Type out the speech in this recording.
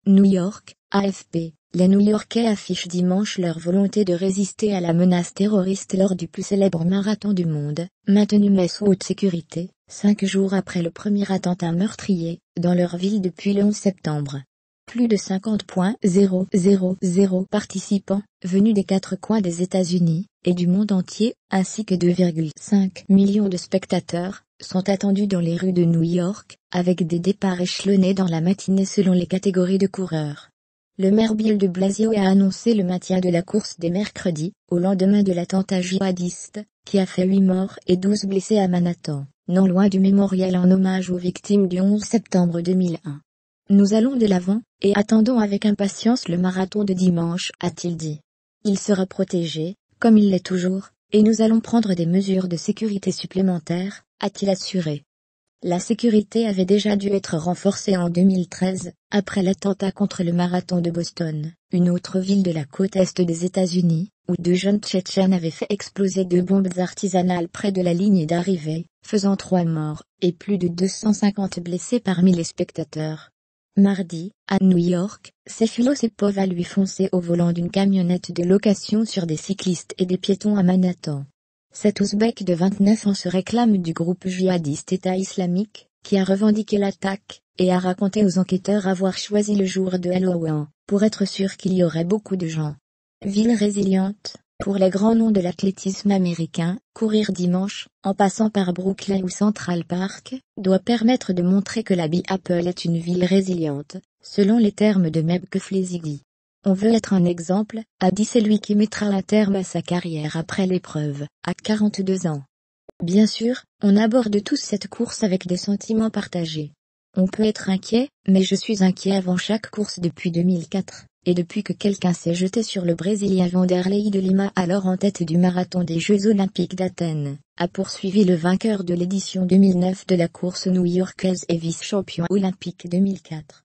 New York, AFP. Les New-Yorkais affichent dimanche leur volonté de résister à la menace terroriste lors du plus célèbre marathon du monde, maintenu mais sous haute sécurité, 5 jours après le premier attentat meurtrier, dans leur ville depuis le 11 septembre. Plus de 50,000 participants, venus des 4 coins des États-Unis et du monde entier, ainsi que 2,5 millions de spectateurs, sont attendus dans les rues de New York, avec des départs échelonnés dans la matinée selon les catégories de coureurs. Le maire Bill de Blasio a annoncé le maintien de la course dès mercredi, au lendemain de l'attentat djihadiste, qui a fait 8 morts et 12 blessés à Manhattan, non loin du mémorial en hommage aux victimes du 11 septembre 2001. Nous allons de l'avant, et attendons avec impatience le marathon de dimanche, a-t-il dit. Il sera protégé, comme il l'est toujours, et nous allons prendre des mesures de sécurité supplémentaires, a-t-il assuré. La sécurité avait déjà dû être renforcée en 2013, après l'attentat contre le marathon de Boston, une autre ville de la côte est des États-Unis, où 2 jeunes Tchétchènes avaient fait exploser 2 bombes artisanales près de la ligne d'arrivée, faisant 3 morts, et plus de 250 blessés parmi les spectateurs. Mardi, à New York, Sefilo Sepov a lui foncé au volant d'une camionnette de location sur des cyclistes et des piétons à Manhattan. Cet Ouzbek de 29 ans se réclame du groupe djihadiste État islamique, qui a revendiqué l'attaque, et a raconté aux enquêteurs avoir choisi le jour de Halloween, pour être sûr qu'il y aurait beaucoup de gens. Ville résiliente, pour les grands noms de l'athlétisme américain, courir dimanche, en passant par Brooklyn ou Central Park, doit permettre de montrer que la Apple est une ville résiliente, selon les termes de Meb Keflezighi. On veut être un exemple, a dit celui qui mettra un terme à sa carrière après l'épreuve, à 42 ans. Bien sûr, on aborde tous cette course avec des sentiments partagés. On peut être inquiet, mais je suis inquiet avant chaque course depuis 2004, et depuis que quelqu'un s'est jeté sur le Brésilien Vanderlei de Lima alors en tête du marathon des Jeux Olympiques d'Athènes, a poursuivi le vainqueur de l'édition 2009 de la course new-yorkaise et vice-champion olympique 2004.